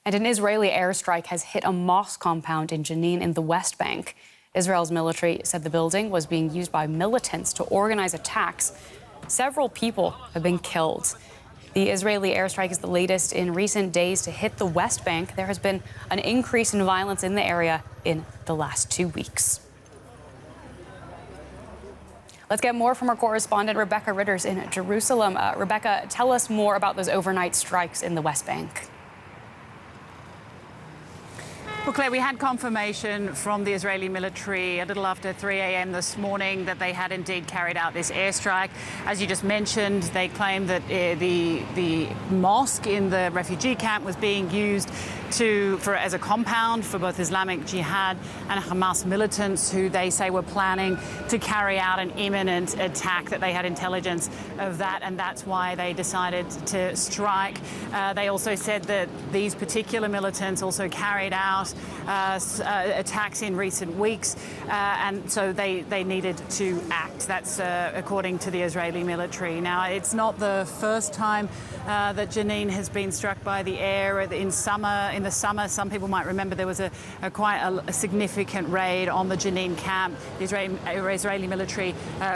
And an Israeli airstrike has hit a mosque compound in Jenin in the West Bank. Israel's military said the building was being used by militants to organize attacks. Several people have been killed. The Israeli airstrike is the latest in recent days to hit the West Bank. There has been an increase in violence in the area in the last 2 weeks. Let's get more from our correspondent, Rebecca Ritters in Jerusalem. Rebecca, tell us more about those overnight strikes in the West Bank. Well, Claire, we had confirmation from the Israeli military a little after 3 a.m. this morning that they had indeed carried out this airstrike. As you just mentioned, they claimed that the mosque in the refugee camp was being used as a compound for both Islamic Jihad and Hamas militants who they say were planning to carry out an imminent attack, that they had intelligence of that, and that's why they decided to strike. They also said that these particular militants also carried out attacks in recent weeks, and so they needed to act. That's according to the Israeli military. Now, it's not the first time that Jenin has been struck by the air. In the summer, some people might remember there was quite a significant raid on the Jenin camp. The Israeli military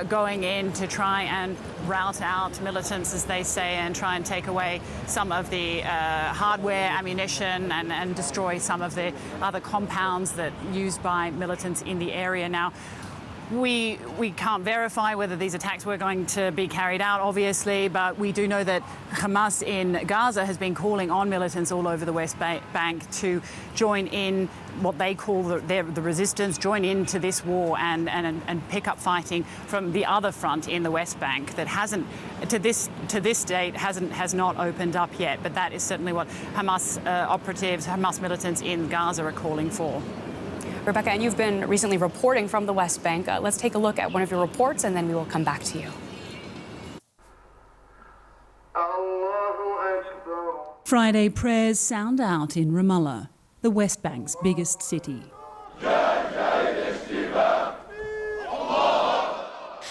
going in to try and rout out militants, as they say, and try and take away some of the hardware, ammunition, and destroy some of the other compounds that used by militants in the area. Now, we can't verify whether these attacks were going to be carried out, obviously, but we do know that Hamas in Gaza has been calling on militants all over the West Bank to join in what they call the resistance, join into this war and pick up fighting from the other front in the West Bank that hasn't, to this date, has not opened up yet. But that is certainly what Hamas operatives, Hamas militants in Gaza are calling for. Rebecca, and you've been recently reporting from the West Bank. Let's take a look at one of your reports, and then we will come back to you. Friday prayers sound out in Ramallah, the West Bank's biggest city.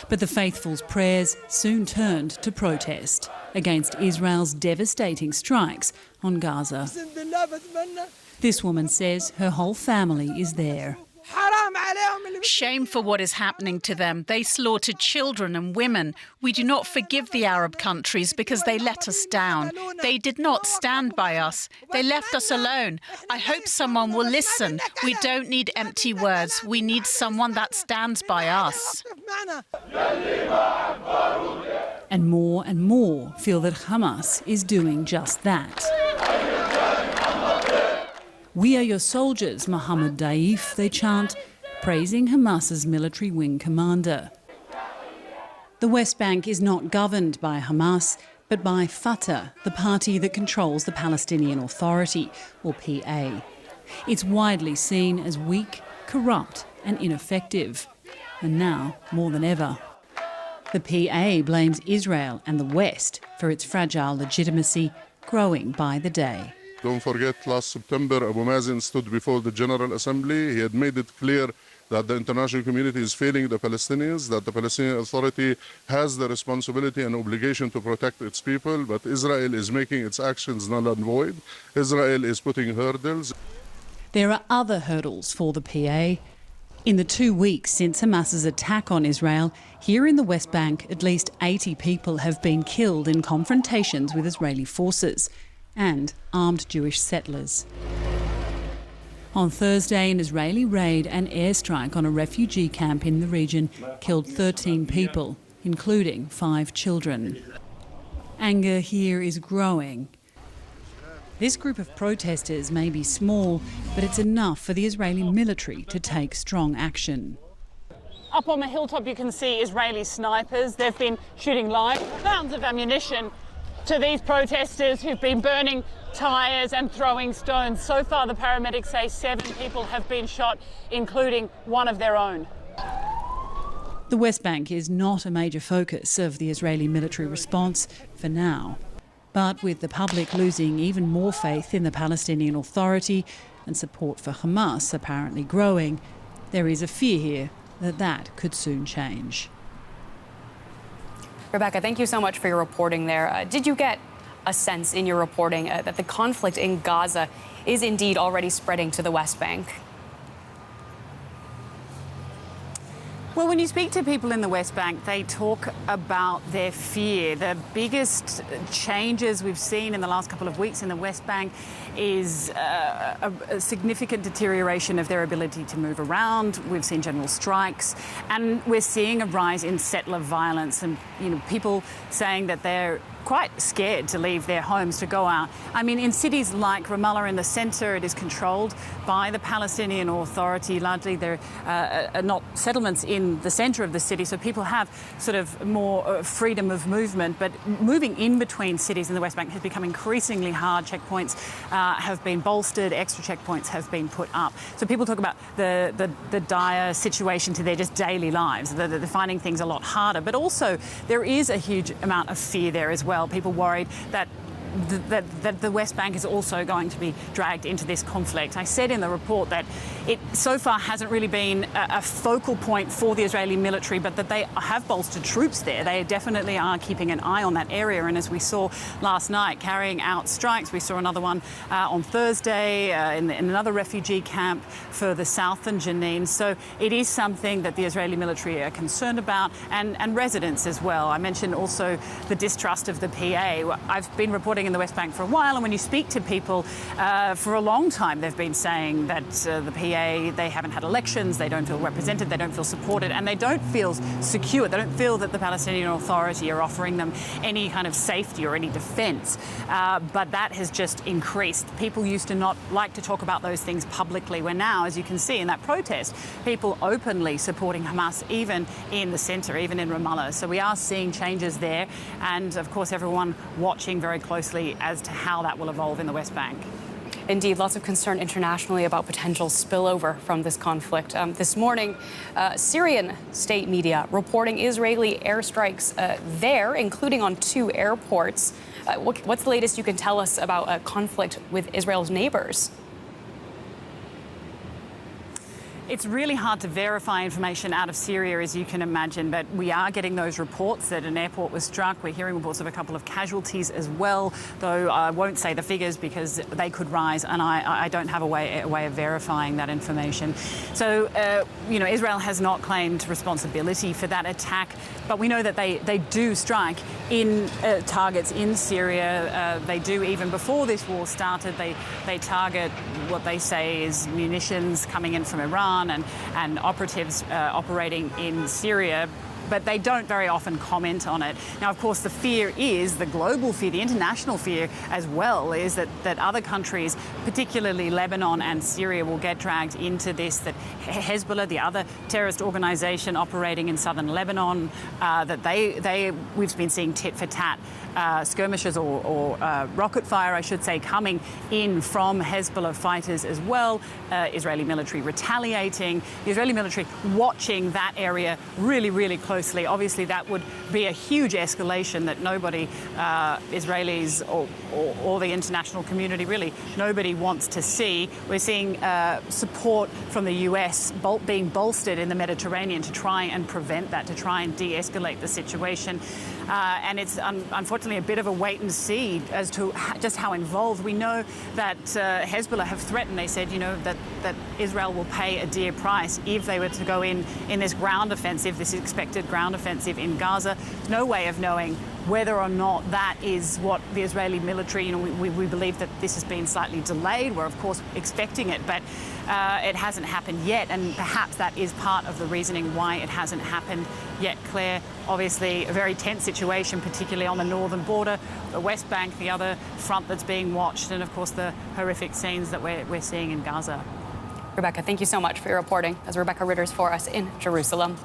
But the faithful's prayers soon turned to protest against Israel's devastating strikes on Gaza. This woman says her whole family is there. Shame for what is happening to them. They slaughtered children and women. We do not forgive the Arab countries because they let us down. They did not stand by us. They left us alone. I hope someone will listen. We don't need empty words. We need someone that stands by us. And more feel that Hamas is doing just that. "We are your soldiers, Mohammed Daif," they chant, praising Hamas's military wing commander. The West Bank is not governed by Hamas, but by Fatah, the party that controls the Palestinian Authority, or PA. It's widely seen as weak, corrupt and ineffective. And now, more than ever. The PA blames Israel and the West for its fragile legitimacy, growing by the day. Don't forget, last September, Abu Mazen stood before the General Assembly. He had made it clear that the international community is failing the Palestinians, that the Palestinian Authority has the responsibility and obligation to protect its people, but Israel is making its actions null and void. Israel is putting hurdles. There are other hurdles for the PA. In the 2 weeks since Hamas's attack on Israel, here in the West Bank, at least 80 people have been killed in confrontations with Israeli forces and armed Jewish settlers. On Thursday, an Israeli raid and airstrike on a refugee camp in the region killed 13 people, including 5 children. Anger here is growing. This group of protesters may be small, but it's enough for the Israeli military to take strong action. Up on the hilltop you can see Israeli snipers. They've been shooting live rounds of ammunition to these protesters who've been burning tyres and throwing stones. So far, the paramedics say 7 people have been shot, including one of their own. The West Bank is not a major focus of the Israeli military response for now. But with the public losing even more faith in the Palestinian Authority and support for Hamas apparently growing, there is a fear here that that could soon change. Rebecca, thank you so much for your reporting there. Did you get a sense in your reporting that the conflict in Gaza is indeed already spreading to the West Bank? Well, when you speak to people in the West Bank, they talk about their fear. The biggest changes we've seen in the last couple of weeks in the West Bank is a significant deterioration of their ability to move around. We've seen general strikes, and we're seeing a rise in settler violence, and people saying that they're quite scared to leave their homes to go out. I mean, in cities like Ramallah in the centre, it is controlled by the Palestinian Authority. Largely, there are not settlements in the centre of the city, so people have sort of more freedom of movement. But moving in between cities in the West Bank has become increasingly hard. Checkpoints have been bolstered, extra checkpoints have been put up. So people talk about the dire situation to their just daily lives. They're finding things a lot harder. But also, there is a huge amount of fear there as well. People worried that the West Bank is also going to be dragged into this conflict. I said in the report that it so far hasn't really been a focal point for the Israeli military, but that they have bolstered troops there. They definitely are keeping an eye on that area. And as we saw last night, carrying out strikes, we saw another one on Thursday in another refugee camp further south than Jenin. So it is something that the Israeli military are concerned about, and residents as well. I mentioned also the distrust of the PA. I've been reporting in the West Bank for a while, and when you speak to people for a long time, they've been saying that the PA, they haven't had elections, they don't feel represented, they don't feel supported, and they don't feel secure. They don't feel that the Palestinian Authority are offering them any kind of safety or any defence. But that has just increased. People used to not like to talk about those things publicly, where now, as you can see in that protest, people openly supporting Hamas, even in the centre, even in Ramallah. So we are seeing changes there, and of course everyone watching very closely as to how that will evolve in the West Bank. Indeed, lots of concern internationally about potential spillover from this conflict. This morning, Syrian state media reporting Israeli airstrikes there, including on 2 airports. What's the latest you can tell us about a conflict with Israel's neighbors? It's really hard to verify information out of Syria, as you can imagine, but we are getting those reports that an airport was struck. We're hearing reports of a couple of casualties as well, though I won't say the figures because they could rise, and I don't have a way of verifying that information. So, Israel has not claimed responsibility for that attack, but we know that they do strike in targets in Syria. They do, even before this war started, they target what they say is munitions coming in from Iran, and operatives operating in Syria, but they don't very often comment on it. Now, of course, the fear is, the global fear, the international fear as well, is that other countries, particularly Lebanon and Syria, will get dragged into this, that Hezbollah, the other terrorist organisation operating in southern Lebanon, that we've been seeing tit-for-tat skirmishes or rocket fire, I should say, coming in from Hezbollah fighters as well. Israeli military retaliating. The Israeli military watching that area really, really closely. Obviously, that would be a huge escalation that nobody, Israelis or the international community, really nobody wants to see. We're seeing support from the US being bolstered in the Mediterranean to try and prevent that, to try and de-escalate the situation. And it's unfortunately a bit of a wait and see as to just how involved. We know that Hezbollah have threatened. They said, that Israel will pay a dear price if they were to go in this ground offensive, this expected ground offensive in Gaza. There's no way of knowing whether or not that is what the Israeli military, we believe that this has been slightly delayed. We're, of course, expecting it, but it hasn't happened yet, and perhaps that is part of the reasoning why it hasn't happened yet, Claire. Obviously, a very tense situation, particularly on the northern border, the West Bank, the other front that's being watched, and, of course, the horrific scenes that we're seeing in Gaza. Rebecca, thank you so much for your reporting. As Rebecca Ritters for us in Jerusalem.